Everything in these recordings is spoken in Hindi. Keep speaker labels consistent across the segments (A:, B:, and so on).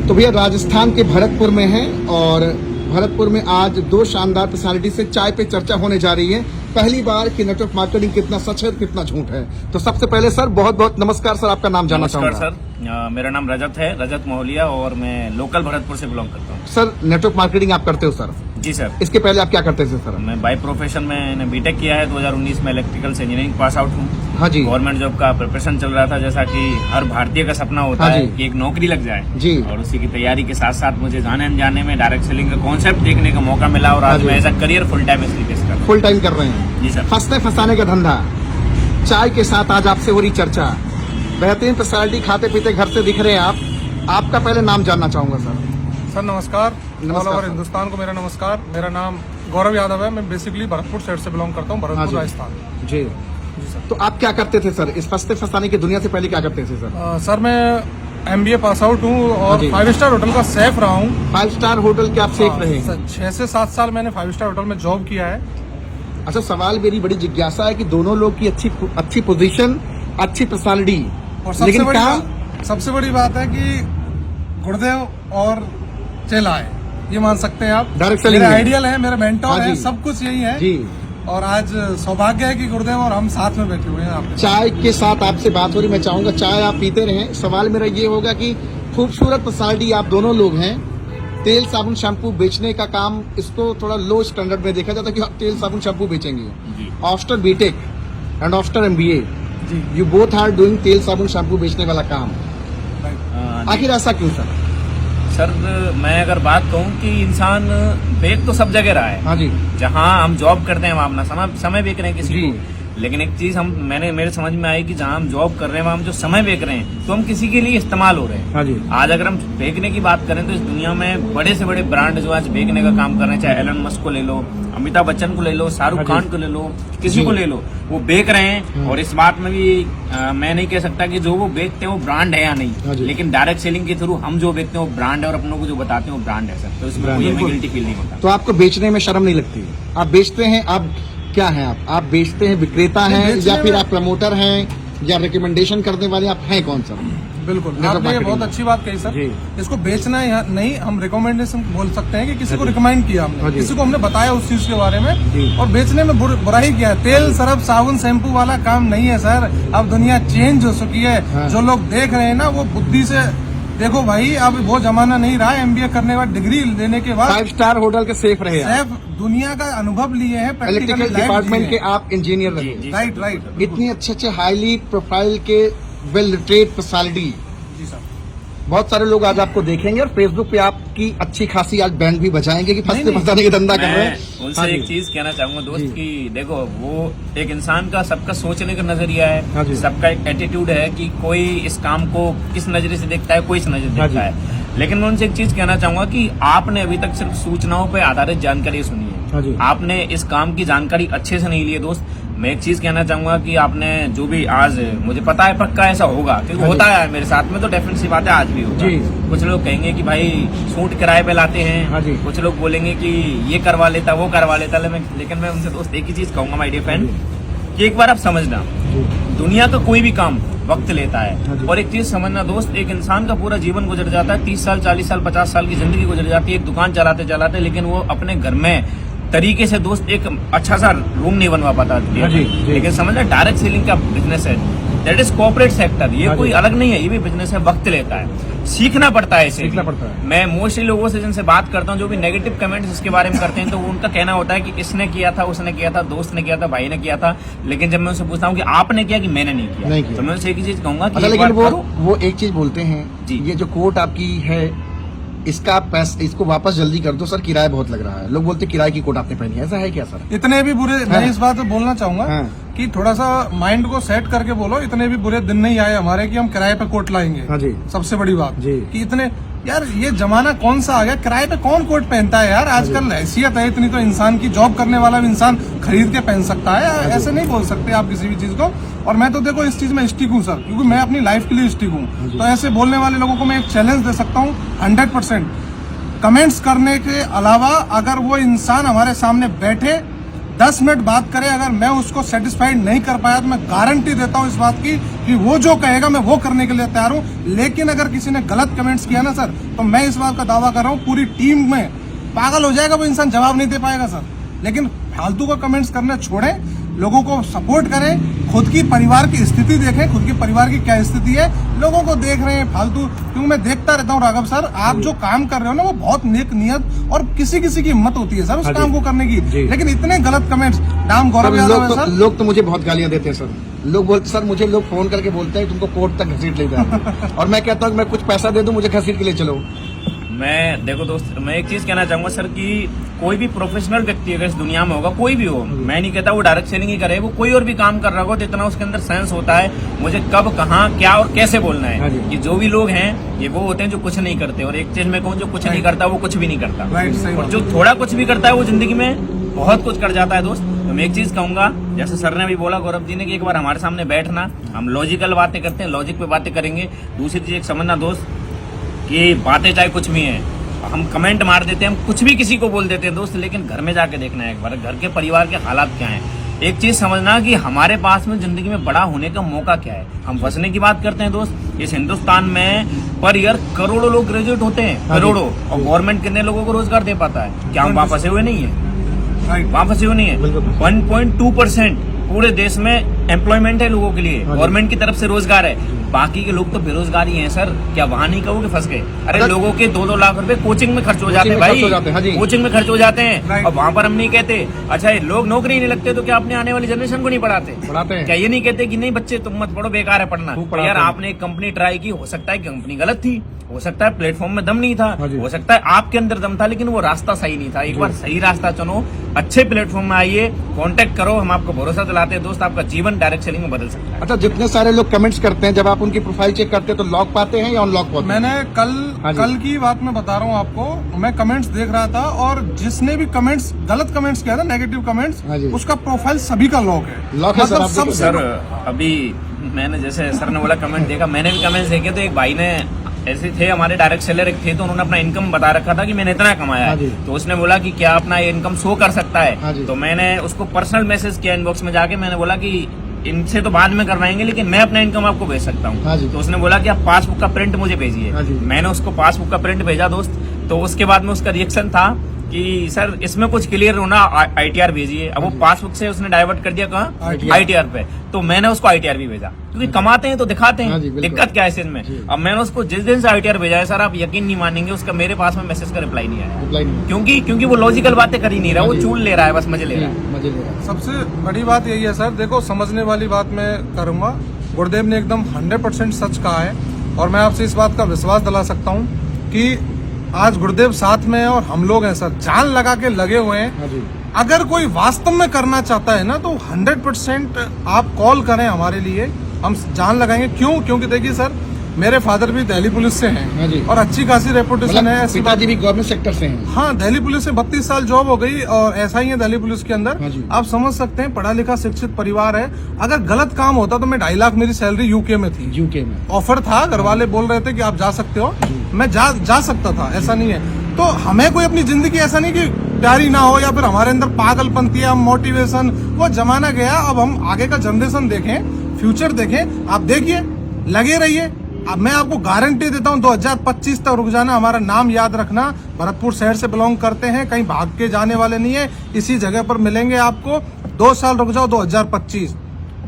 A: तो भैया राजस्थान के भरतपुर में है और भरतपुर में आज दो शानदार पर्सनालिटी से चाय पे चर्चा होने जा रही है। पहली बार कि नेटवर्क मार्केटिंग कितना सच है कितना झूठ है। तो सबसे पहले सर बहुत बहुत नमस्कार सर, आपका नाम जानना चाहूंगा।
B: सर मेरा नाम रजत है, रजत मोहलिया, और मैं लोकल भरतपुर से बिलोंग करता हूँ।
A: सर नेटवर्क मार्केटिंग आप करते हो सर?
B: जी सर।
A: इसके पहले आप क्या करते थे सर?
B: मैं बाय प्रोफेशन मैंने बीटेक किया है, 2019 में इलेक्ट्रिकल से इंजीनियरिंग पास आउट हूँ।
A: हाँ जी।
B: गवर्नमेंट जॉब का प्रिपरेशन चल रहा था, जैसा कि हर भारतीय का सपना होता
A: हाँ
B: है
A: जी।
B: कि एक नौकरी लग जाए
A: जी।
B: और उसी की तैयारी के साथ साथ मुझे जाने अनजाने में डायरेक्ट सेलिंग का कॉन्सेप्ट देखने का मौका मिला और आज मैं as a career full time इसलिए कर रहा हूँ।
A: फुल टाइम कर रहे हैं?
B: जी सर।
A: फंसने फंसाने का धंधा चाय के साथ आज आपसे हो रही चर्चा। बेहतरीन पर्सनालिटी, खाते पीते घर से दिख रहे हैं आप। आपका पहले नाम जानना चाहूंगा सर।
C: सर नमस्कार,
A: नमस्कार
C: ऑल ओवर
A: सर।
C: हिंदुस्तान को मेरा नमस्कार। मेरा नाम गौरव यादव है। मैं बेसिकली भरतपुर साइड से बिलोंग करता हूँ,
A: हाँ जी।
C: भरतपुर राजस्थान।
A: जी।
C: जी सर।
A: तो आप क्या करते थे सर इस फंसते फंसाने की दुनिया से पहले क्या करते थे सर?
C: सर मैं MBA पास आउट हूँ
A: हाँ
C: और
A: जी।
C: 5 स्टार होटल का शेफ रहा हूँ।
A: 5 स्टार होटल के आप सेफ रहे हैं?
C: 6 से 7 साल मैंने 5 स्टार होटल में जॉब किया है।
A: अच्छा, सवाल मेरी बड़ी जिज्ञासा है कि दोनों लोग की अच्छी पोजीशन, अच्छी पर्सनालिटी,
C: और
A: लेकिन काम
C: सबसे बड़ी बात है कि गुरुदेव और चेला है, ये मान सकते हैं आप।
A: डायरेक्ट सेलिंग
C: मेरे
A: में।
C: आइडियल है, मेरे मेंटोर
A: हाँ
C: है,
A: जी।
C: सब कुछ यही है
A: जी।
C: और आज सौभाग्य है कि गुरुदेव और हम साथ में बैठे हुए हैं आपके।
A: चाय के साथ आपसे बात हो रही, मैं चाहूंगा चाय आप पीते रहें। सवाल मेरा ये होगा कि खूबसूरत पर्सनालिटी आप दोनों लोग हैं, तेल साबुन शैम्पू बेचने का काम इसको थोड़ा लो स्टैंडर्ड में देखा जाता है कि आप तेल साबुन शैम्पू बेचेंगे। After BTech and after MBA
C: जी।
A: यू बोथ आर डूइंग तेल साबुन शैम्पू बेचने वाला काम। आखिर ऐसा क्यों सर?
B: सर मैं अगर बात कहूँ कि इंसान बेच तो सब जगह रहा है।
A: हाँ जी।
B: जहाँ हम जॉब करते हैं वहाँ अपना समय बेच रहे हैं किसी
A: जी।
B: को, लेकिन एक चीज मेरे समझ में आई कि जहाँ हम जॉब कर रहे हैं वहाँ हम जो समय बेच रहे हैं तो हम किसी के लिए इस्तेमाल हो रहे हैं।
A: हाँ जी।
B: आज अगर हम बेचने की बात करें तो इस दुनिया में बड़े से बड़े ब्रांड जो आज बेचने का काम कर रहे हैं, चाहे एलन मस्क को ले लो, अमिताभ बच्चन को ले लो, शाहरुख खान को ले लो, किसी को ले लो, वो बेच रहे हैं। और इस बात में भी मैं नहीं कह सकता कि जो वो बेचते हैं वो ब्रांड है या
A: हाँ
B: नहीं,
A: जी।
B: लेकिन डायरेक्ट सेलिंग के थ्रू हम जो बेचते हैं वो ब्रांड है और अपनों को जो बताते हैं वो ब्रांड है सर। तो इसमें कोई हमें गिल्टी फील नहीं होता।
A: तो आपको बेचने में शर्म नहीं लगती? आप बेचते हैं, आप क्या हैं? आप बेचते हैं, विक्रेता हैं, या फिर आप प्रमोटर हैं, या रिकमेंडेशन करने वाले आप हैं कौन सर?
C: बिल्कुल, आपने ये बहुत अच्छी बात कही सर।
A: जी।
C: इसको बेचना नहीं, हम रिकमेंडेशन बोल सकते हैं कि किसी को रिकमेंड किया हमने, किसी को हमने बताया उस चीज के बारे में, और बेचने में बुरा ही किया है। तेल सरफ साबुन शैम्पू वाला काम नहीं है सर। अब दुनिया चेंज हो चुकी है।
A: हाँ।
C: जो लोग देख रहे हैं ना वो बुद्धि से देखो भाई, अब वो जमाना नहीं रहा। MBA करने के बाद, डिग्री लेने के बाद
A: 5 स्टार होटल के सेफ रहे आप।
C: सिर्फ दुनिया का अनुभव लिए हैं,
A: इलेक्ट्रिकल डिपार्टमेंट के आप इंजीनियर रहे।
B: जी।
C: राइट।
A: इतनी अच्छे हाईली प्रोफाइल के वेल लिटरेट पर्सनालिटी,
C: जी सर।
A: बहुत सारे लोग आज आपको देखेंगे और फेसबुक पे आपकी अच्छी खासी आज बैंड भी बजाएंगे कि फंसते फंसाने का धंधा कर रहे हैं।
B: मैं उनसे
A: हाँ जी।
B: एक चीज कहना चाहूंगा दोस्त
A: जी।
B: कि देखो, वो एक इंसान का सबका सोचने का नजरिया
A: हाँ जी।
B: है, सबका एक एटीट्यूड है कि कोई इस काम को किस नजरिए से देखता है, कोई इस नजर
A: हाँ
B: देखता है। लेकिन मैं उनसे एक चीज कहना चाहूंगा कि आपने अभी तक सिर्फ सूचनाओं पर आधारित जानकारी सुनी
A: हाँ जी।
B: है, आपने इस काम की जानकारी अच्छे से नहीं ली है दोस्त। मैं एक चीज कहना चाहूंगा कि आपने जो भी आज, मुझे पता है पक्का ऐसा होगा क्योंकि
A: हाँ
B: होता है मेरे साथ में, तो डेफिनेट सी बात है आज भी होगा।
A: जी।
B: कुछ लोग कहेंगे कि भाई सूट किराए पे लाते हैं,
A: हाँ जी।
B: कुछ लोग बोलेंगे कि ये करवा लेता वो करवा लेता, लेकिन मैं उनसे दोस्त एक ही चीज कहूंगा माय डियर फ्रेंड, कि एक बार आप समझना, दुनिया का कोई भी काम वक्त लेता
A: हाँ
B: है।
A: जी।
B: और एक चीज समझना दोस्त, एक इंसान का पूरा जीवन गुजर जाता है, 30 साल 40 साल 50 साल की जिंदगी गुजर जाती है एक दुकान चलाते चलाते, लेकिन वो अपने घर में तरीके से दोस्त एक अच्छा सा रूम नहीं बनवा पाता।
A: हाँ जी, जी।
B: लेकिन समझना, डायरेक्ट सेलिंग का बिजनेस है, दैट इज कॉर्पोरेट सेक्टर, ये
A: हाँ
B: कोई
A: जी।
B: अलग नहीं है, ये भी बिजनेस है, वक्त लेता है, सीखना पड़ता है इसे।
A: सीखना पड़ता है।
B: मैं मोस्टली लोगों से जिनसे बात करता हूँ जो भी नेगेटिव कमेंट्स इसके बारे में करते हैं, तो उनका कहना होता है कि इसने किया था, उसने किया था, दोस्त ने किया था, भाई ने किया था। लेकिन जब मैं उनसे पूछता हूँ कि आपने किया कि मैंने नहीं किया, तो मैं उनसे एक ही चीज कहूंगा कि
A: अच्छा,
B: एक
A: लेकिन
B: बार करो।
A: वो एक चीज बोलते हैं
B: जी।
A: ये जो कोट आपकी है, इसका इसको वापस जल्दी कर दो सर, किराया बहुत लग रहा है। लोग बोलते किराए की कोट आपने पहनी है, ऐसा है क्या सर?
C: इतने भी बुरे,
A: हाँ।
C: मैं इस बात पे बोलना चाहूंगा
A: हाँ।
C: कि थोड़ा सा माइंड को सेट करके बोलो। इतने भी बुरे दिन नहीं आए हमारे कि हम किराए पे कोट लाएंगे।
A: हाँ जी।
C: सबसे बड़ी बात
A: जी।
C: कि इतने, यार ये जमाना कौन सा आ गया, किराए पे कौन कोट पहनता है यार। आजकल हैसियत है इतनी तो इंसान की, जॉब करने वाला भी इंसान खरीद के पहन सकता है। ऐसे नहीं बोल सकते आप किसी भी चीज को। और मैं तो देखो इस चीज में स्टिक हूँ सर, क्योंकि मैं अपनी लाइफ के लिए स्टिक हूँ। तो ऐसे बोलने वाले लोगों को मैं एक चैलेंज दे सकता हूँ 100%। कमेंट्स करने के अलावा अगर वो इंसान हमारे सामने बैठे, 10 मिनट बात करे, अगर मैं उसको सेटिस्फाइड नहीं कर पाया तो मैं गारंटी देता हूं इस बात की कि वो जो कहेगा मैं वो करने के लिए तैयार हूं। लेकिन अगर किसी ने गलत कमेंट्स किया ना सर, तो मैं इस बात का दावा कर रहा हूं पूरी टीम में पागल हो जाएगा, वो इंसान जवाब नहीं दे पाएगा सर। लेकिन फालतू का कमेंट्स करना छोड़ें, लोगों को सपोर्ट करें, खुद की परिवार की स्थिति देखें, खुद की परिवार की क्या स्थिति है, लोगों को देख रहे हैं फालतू। क्योंकि मैं देखता रहता हूँ राघव सर, आप जो काम कर रहे हो ना वो बहुत नेक नियत और किसी किसी की हिम्मत होती है सर उस काम को करने की, लेकिन इतने गलत कमेंट्स। नाम गौरव यादव है सर।
A: लोग तो मुझे बहुत गालियां देते हैं सर, लोग बोलते सर, मुझे लोग फोन करके बोलते हैं तुमको कोर्ट तक घसीट ले जाए और मैं कहता हूँ मैं कुछ पैसा दे दूं, मुझे घसीट के ले चलो।
B: मैं देखो दोस्त, मैं एक चीज कहना चाहूंगा सर कि कोई भी प्रोफेशनल व्यक्ति अगर इस दुनिया में होगा, कोई भी हो, मैं नहीं कहता वो डायरेक्ट सेलिंग ही करे, वो कोई और भी काम कर रहा होगा, तो इतना उसके अंदर सेंस होता है मुझे कब, कहाँ, क्या और कैसे बोलना है। ये जो भी लोग हैं ये वो होते हैं जो कुछ नहीं करते, और एक चीज मैं कहूँ, जो कुछ नहीं करता वो कुछ भी नहीं करता, और जो थोड़ा कुछ भी करता है वो जिंदगी में बहुत कुछ कर जाता है दोस्त। तो मैं एक चीज कहूंगा, जैसे सर ने भी बोला गौरव जी ने, कि एक बार हमारे सामने बैठना, हम लॉजिकल बातें करते हैं, लॉजिक पे बातें करेंगे। दूसरी चीज एक समझना दोस्त कि बातें चाहे कुछ भी हैं, हम कमेंट मार देते हैं, हम कुछ भी किसी को बोल देते हैं दोस्त, लेकिन घर में जाके देखना है एक बार, घर के परिवार के हालात क्या हैं। एक चीज समझना कि हमारे पास में जिंदगी में बड़ा होने का मौका क्या है। हम फंसने की बात करते हैं दोस्त, इस हिंदुस्तान में पर ईयर करोड़ों लोग ग्रेजुएट होते हैं, करोड़ों, और गवर्नमेंट कितने लोगों को रोजगार दे पाता है? क्या हम वहां फंसे हुए नहीं है? वहां फंसे हुए नहीं है। 1.2% पूरे देश में एम्प्लॉयमेंट है लोगों के लिए, गवर्नमेंट की तरफ से रोजगार है, बाकी के लोग तो बेरोजगार ही हैं सर। क्या वहां नहीं कहोगे फंस गए? अरे लोगों के 2-2 लाख रुपए कोचिंग में खर्च हो जाते हैं भाई, कोचिंग में खर्च हो जाते हैं, और वहां पर हम नहीं कहते अच्छा ये लोग नौकरी नहीं लगते तो क्या अपने आने वाली जनरेशन को नहीं पढ़ाते हैं? क्या ये नहीं कहते कि नहीं बच्चे तुम मत पढ़ो, बेकार है पढ़ना? यार आपने एक कंपनी ट्राई की, हो सकता है कंपनी गलत थी, हो सकता है प्लेटफॉर्म में दम नहीं था, हो सकता है आपके अंदर दम था, लेकिन वो रास्ता सही नहीं था। एक बार सही रास्ता चुनो, अच्छे प्लेटफॉर्म में आइए, कांटेक्ट करो, हम आपको भरोसा दिलाते हैं दोस्त, आपका जीवन डायरेक्ट सेलिंग में बदल सकता है।
A: अच्छा, जितने सारे लोग कमेंट्स करते हैं, जब आप उनकी प्रोफाइल चेक करते हैं तो लॉक पाते हैं या अनलॉक पाते हैं?
C: मैंने कल की बात मैं बता रहा हूँ आपको, मैं कमेंट्स देख रहा था, और जिसने भी कमेंट्स गलत कमेंट्स किया था, नेगेटिव कमेंट्स, उसका प्रोफाइल सभी का लॉक है।
A: लॉक है सर, आप
C: सब
B: सर अभी मैंने, जैसे सर ने बोला कमेंट देखा, मैंने भी कमेंट्स देखे, तो एक भाई ने ऐसे थे, हमारे डायरेक्ट सेलर एक थे, तो उन्होंने अपना इनकम बता रखा था कि मैंने इतना कमाया है, तो उसने बोला कि क्या अपना इनकम शो कर सकता है? तो मैंने उसको पर्सनल मैसेज किया इनबॉक्स में जाके, मैंने बोला कि इनसे तो बाद में करवाएंगे, लेकिन मैं अपना इनकम आपको भेज सकता हूँ। तो उसने बोला कि आप पासबुक का प्रिंट मुझे भेजिए। मैंने उसको पासबुक का प्रिंट भेजा दोस्त, तो उसके बाद में उसका रिएक्शन था कि सर इसमें कुछ क्लियर होना, ITR भेजिए। अब वो पासबुक से उसने डाइवर्ट कर दिया कहाँ? ITR पे। तो मैंने उसको ITR भी भेजा, क्योंकि कमाते हैं तो दिखाते हैं, दिक्कत क्या है इस में। अब मैंने उसको जिस दिन से ITR भेजा है सर, आप यकीन नहीं मानेंगे, उसका मेरे पास में मैसेज का रिप्लाई नहीं आया, क्योंकि वो लॉजिकल बातें कर ही नहीं रहा, वो चूल ले रहा है, बस मजे ले रहा है।
C: सबसे बड़ी बात यही है सर, देखो समझने वाली बात मैं करूंगा, गुरुदेव ने एकदम 100% सच कहा है, और मैं आपसे इस बात का विश्वास दिला सकता हूँ कि आज गुरुदेव साथ में है और हम लोग हैं सर, जान लगा के लगे हुए हैं। अगर कोई वास्तव में करना चाहता है ना, तो 100% आप कॉल करें हमारे लिए, हम जान लगाएंगे। क्यों? क्योंकि देखिए सर, मेरे फादर भी दिल्ली पुलिस से हैं और अच्छी खासी रेपुटेशन है।
A: पिताजी भी गवर्नमेंट सेक्टर से हैं।
C: हाँ, दिल्ली पुलिस से 32 साल जॉब हो गई, और ऐसा ही है दिल्ली पुलिस के अंदर। आप समझ सकते हैं, पढ़ा लिखा शिक्षित परिवार है। अगर गलत काम होता तो मैं 2.5 लाख मेरी सैलरी यूके में थी,
A: यूके में
C: ऑफर था, घर वाले बोल रहे थे कि आप जा सकते हो, मैं जा सकता था, ऐसा नहीं है। तो हमें कोई अपनी जिंदगी ऐसा नहीं कि प्यारी ना हो, या फिर हमारे अंदर पागलपंती है, मोटिवेशन, वो जमाना गया। अब हम आगे का जनरेशन देखें, फ्यूचर देखें, आप देखिए, लगे रहिए। अब मैं आपको गारंटी देता हूं 2025 तक रुक जाना। हमारा नाम याद रखना, भरतपुर शहर से बिलोंग करते हैं, कहीं भाग के जाने वाले नहीं है, इसी जगह पर मिलेंगे आपको। 2 साल रुक जाओ, 2025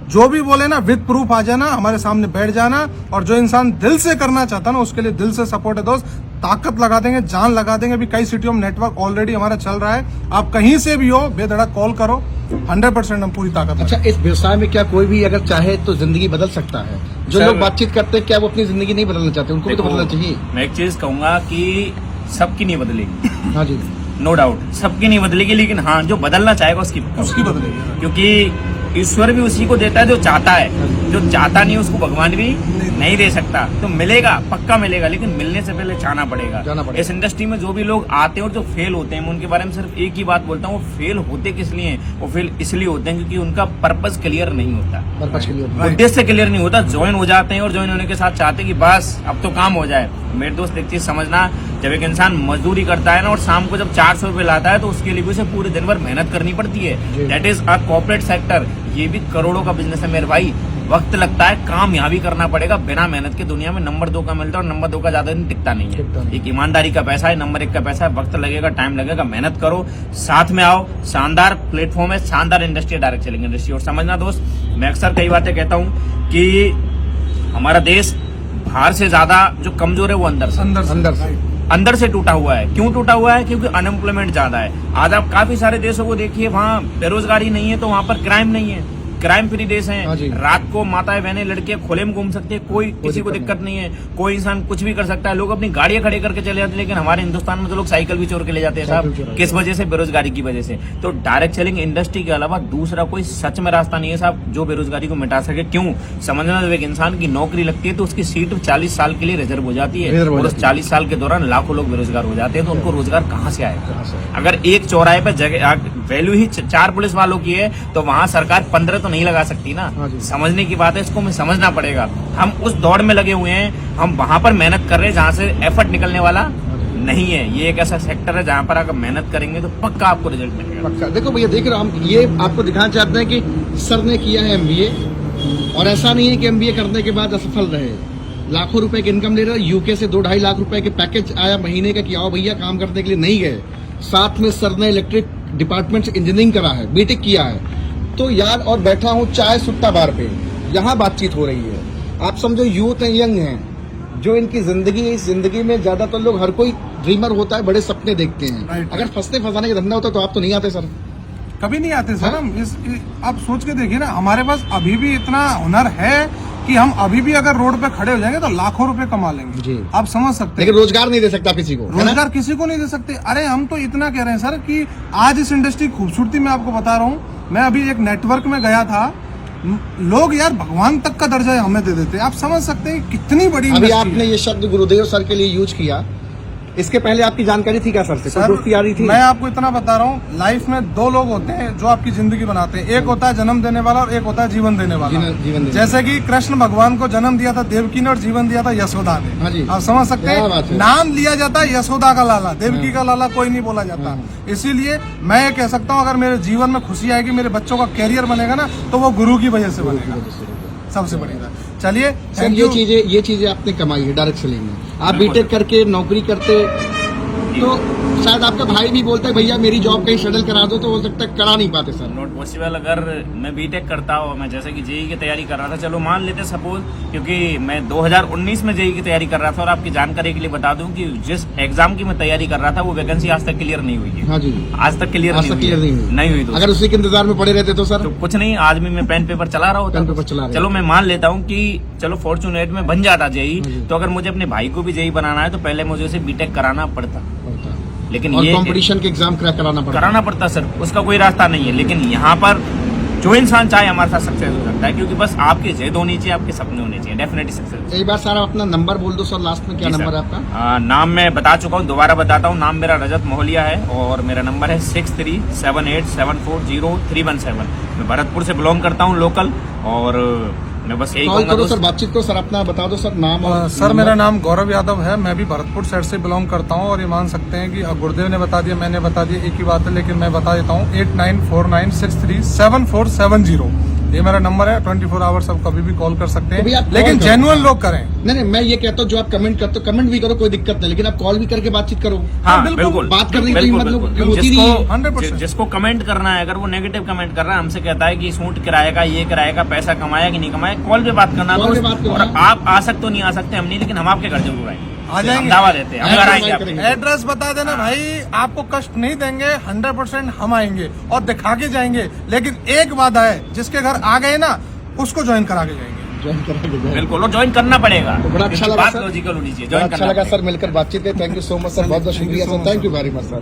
C: जो भी बोले ना, विद प्रूफ आ जाना, हमारे सामने बैठ जाना, और जो इंसान दिल से करना चाहता ना, उसके लिए दिल से सपोर्ट है दोस्त। ताकत लगा देंगे, जान लगा देंगे। अभी कई सिटियों में नेटवर्क ऑलरेडी हमारा चल रहा है, आप कहीं से भी हो बेधड़क कॉल करो, 100% हम पूरी ताकत।
A: अच्छा, इस व्यवसाय में क्या कोई भी अगर चाहे तो जिंदगी बदल सकता है? जो लोग बातचीत करते हैं, क्या वो अपनी जिंदगी नहीं बदलना चाहते? उनको भी तो बदलना चाहिए।
B: मैं एक चीज कहूंगा कि सबकी नहीं बदलेगी,
A: हाँ जी,
B: नो डाउट सबकी नहीं बदलेगी, लेकिन हाँ जो बदलना चाहेगा उसकी
C: बदलेगी,
B: क्योंकि ईश्वर भी उसी को देता है जो चाहता है, जो चाहता नहीं उसको भगवान भी नहीं दे सकता तो मिलेगा, पक्का मिलेगा, लेकिन मिलने से पहले जाना पड़ेगा। इस इंडस्ट्री में जो भी लोग आते हैं और जो फेल होते हैं, मैं उनके बारे में सिर्फ एक ही बात बोलता हूँ, वो फेल होते किस लिए हैं? वो फेल इसलिए होते हैं क्योंकि उनका पर्पस क्लियर नहीं होता, उद्देश्य क्लियर नहीं होता। ज्वाइन हो जाते हैं और ज्वाइन होने के साथ चाहते हैं कि बस अब तो काम हो जाए। मेरे दोस्त एक चीज समझना, जब एक इंसान मजदूरी करता है ना और शाम को जब 400 रुपए लाता है तो उसके लिए भी उसे पूरे दिन भर मेहनत करनी पड़ती है। That is a corporate sector. ये भी करोड़ों का बिजनेस है मेरे भाई। वक्त लगता है, काम यहाँ भी करना पड़ेगा। बिना मेहनत के दुनिया में नंबर 2 का मिलता है और नंबर 2 का ज्यादा दिन टिकता नहीं है। एक ईमानदारी का पैसा है, नंबर 1 का पैसा है। वक्त लगेगा, टाइम लगेगा, मेहनत करो, साथ में आओ। शानदार प्लेटफॉर्म है, शानदार इंडस्ट्री है डायरेक्ट सेलिंग इंडस्ट्री। और समझना दोस्त, मैं अक्सर कई बातें कहता हूँ कि हमारा देश बाहर से ज्यादा जो कमजोर है वो अंदर से टूटा हुआ है। क्यों टूटा हुआ है? क्योंकि अनएम्प्लॉयमेंट ज्यादा है। आज आप काफी सारे देशों को देखिए, वहाँ बेरोजगारी नहीं है तो वहाँ पर क्राइम नहीं है। क्राइम फ्री देश है। रात को माताएं बहनें लड़कियां खुले में घूम सकती है, कोई किसी को दिक्कत नहीं है। कोई इंसान कुछ भी कर सकता है। लोग अपनी गाड़ियां खड़े करके चले जाते हैं, लेकिन हमारे हिंदुस्तान में तो लोग साइकिल भी चोर के ले जाते हैं साहब। किस वजह से? बेरोजगारी की वजह से। तो डायरेक्ट सेलिंग इंडस्ट्री के अलावा दूसरा कोई सच में रास्ता नहीं है साहब जो बेरोजगारी को मिटा सके। क्यों? समझना, जब एक इंसान की नौकरी लगती है तो उसकी सीट 40 साल के लिए रिजर्व हो जाती है और उस 40 साल के दौरान लाखों लोग बेरोजगार हो जाते हैं। तो उनको रोजगार कहाँ से आएगा? अगर एक चौराहे पर जगह वैल्यू ही 4 पुलिस वालों की है तो वहाँ सरकार 15 तो नहीं लगा सकती ना। समझने की बात है, इसको हमें समझना पड़ेगा। हम उस दौड़ में लगे हुए हैं, हम वहां पर मेहनत कर रहे हैं जहां से एफर्ट निकलने वाला नहीं है। ये एक ऐसा सेक्टर है जहां पर अगर मेहनत करेंगे तो पक्का आपको रिजल्ट मिलेगा।
A: पक्का। देखो भैया, देख रहे हो हम, ये आपको दिखाना चाहते हैं कि सर ने किया है MBA, और ऐसा नहीं है कि MBA करने के बाद असफल रहे। लाखों रुपए की इनकम ले रहे, यूके से 2-2.5 लाख रुपए के पैकेज आया महीने का कि आओ भैया काम करने के लिए नहीं गए। साथ में सर ने इलेक्ट्रिक डिपार्टमेंट से इंजीनियरिंग करा है, बीटेक किया है। तो यार, और बैठा हूँ चाय सुट्टा बार पे, यहाँ बातचीत हो रही है। आप समझो यूथ है, यंग हैं, जो इनकी जिंदगी है। इस जिंदगी में ज्यादातर लोग, हर कोई ड्रीमर होता है, बड़े सपने देखते हैं। अगर फंसने फंसाने का धंधा होता तो आप तो नहीं आते सर।
C: कभी नहीं आते सर। हम आप सोच के देखिए ना, हमारे पास अभी भी इतना हुनर है कि हम अभी भी अगर रोड पे खड़े हो जाएंगे तो लाखों रुपए कमा लेंगे जी। आप समझ सकते हैं।
A: लेकिन रोजगार नहीं दे सकता किसी को,
C: रोजगार किसी को नहीं दे सकते। अरे हम तो इतना कह रहे हैं सर कि आज इस इंडस्ट्री की खूबसूरती मैं आपको बता रहा हूँ। मैं अभी एक नेटवर्क में गया था, लोग यार भगवान तक का दर्जा हमें दे देते। आप समझ सकते हैं कितनी बड़ी।
A: अभी आपने ये शब्द गुरुदेव सर के लिए यूज किया, इसके पहले आपकी जानकारी थी क्या सर से?
C: सर,
A: दोस्ती यारी थी?
C: मैं आपको इतना बता रहा हूँ, लाइफ में 2 लोग होते हैं जो आपकी जिंदगी बनाते हैं। एक होता है जन्म देने वाला और एक होता है जीवन देने वाला। जैसे कि कृष्ण भगवान को जन्म दिया था देवकी ने और जीवन दिया था यशोदा ने। आप समझ सकते हैं, नाम लिया जाता है यशोदा का लाला, देवकी का लाला कोई नहीं बोला जाता। इसीलिए मैं ये कह सकता हूँ, अगर मेरे जीवन में खुशी आएगी, मेरे बच्चों का कैरियर बनेगा ना, तो वो गुरु की वजह से बनेगा। सबसे बड़ी बात। चलिए
A: सर, ये चीजें आपने कमाई है डायरेक्ट सेलिंग में। आप बीटेक करके नौकरी करते तो शायद आपका भाई भी बोलता है भैया मेरी जॉब कहीं सेटल करा दो, तो हो सकता है करा नहीं पाते सर।
B: Not possible. अगर मैं बीटेक करता हूँ, मैं जैसे कि जेई की तैयारी कर रहा था, चलो मान लेते सपोज, क्योंकि मैं 2019 में जेई की तैयारी कर रहा था। और आपकी जानकारी के लिए बता दूं कि जिस एग्जाम की मैं तैयारी कर रहा था वो वैकेंसी आज तक क्लियर नहीं हुई है।
C: हाँ जी,
B: आज तक क्लियर नहीं हुई।
A: अगर उसी के इंतजार में पड़े रहते तो सर?
B: तो कुछ नहीं, आज भी मैं पेन पेपर चला रहा होता। चलो मैं मान लेता हूँ कि चलो फॉर्चुनेट में बन जाता जेई, तो अगर मुझे अपने भाई को भी जेई बनाना है तो पहले मुझे उसे बीटेक कराना पड़ता। लेकिन
A: और
B: ये
A: कंपटीशन के एग्जाम क्रैक कराना पड़ता
B: सर, उसका कोई रास्ता नहीं है। लेकिन यहाँ पर जो इंसान चाहे हमारे साथ सक्सेस हो सकता है, क्योंकि बस आपकी जिद होनी चाहिए, आपके सपने होने चाहिए, डेफिनेटली सक्सेस।
A: एक बार सर अपना नंबर बोल दो सर, लास्ट में क्या नंबर है आपका?
B: नाम मैं बता चुका हूँ, दोबारा बताता हूँ। नाम मेरा रजत मोहलिया है और मेरा नंबर है 6378740317। मैं भरतपुर से बिलोंग करता हूँ, लोकल। और मैं बस यही
A: कॉल करो सर, बातचीत करो सर, अपना बता दो सर नाम।
C: सर मेरा नाम गौरव यादव है, मैं भी भरतपुर साइड से बिलोंग करता हूं। और ये मान सकते हैं कि गुरुदेव ने बता दिया, मैंने बता दिया, एक ही बात है, लेकिन मैं बता देता हूं 8949637470। ये मेरा नंबर है, 24 आवर्स आप कभी भी कॉल कर सकते हैं, लेकिन जेन्युइन लोग करें।
A: नहीं, मैं ये कहता हूँ जो आप कमेंट करते हो, कमेंट भी करो, कोई दिक्कत नहीं, लेकिन आप कॉल भी करके बातचीत करो।
B: हाँ, बिल्कुल।
A: बात करने की मतलब होती नहीं है। 100%।
B: जिसको कमेंट करना है, अगर वो नेगेटिव कमेंट कर रहा है, हमसे कहता है कि सूट किराए का, ये किराए का, पैसा कमाया कि नहीं कमाया, कॉल पे बात करना। और आप आ सकते हो, नहीं आ सकते हम नहीं, लेकिन हम आपके घर जरूर आएंगे, आ जाएंगे, दावा देते हैं, हम घर आएंगे।
C: एड्रेस बता देना भाई, आपको कष्ट नहीं देंगे, 100% हम आएंगे और दिखा के जाएंगे। लेकिन एक वादा है, जिसके घर आ गए ना उसको ज्वाइन करा के जाएंगे।
B: बिल्कुल, और ज्वाइन करना पड़ेगा।
A: तो बड़ा अच्छा लगा सर,
B: लॉजिकल होनी चाहिए।
A: अच्छा लगा सर मिलकर बातचीत है। Thank you so much sir, बहुत बहुत शुक्रिया sir, thank you very much sir.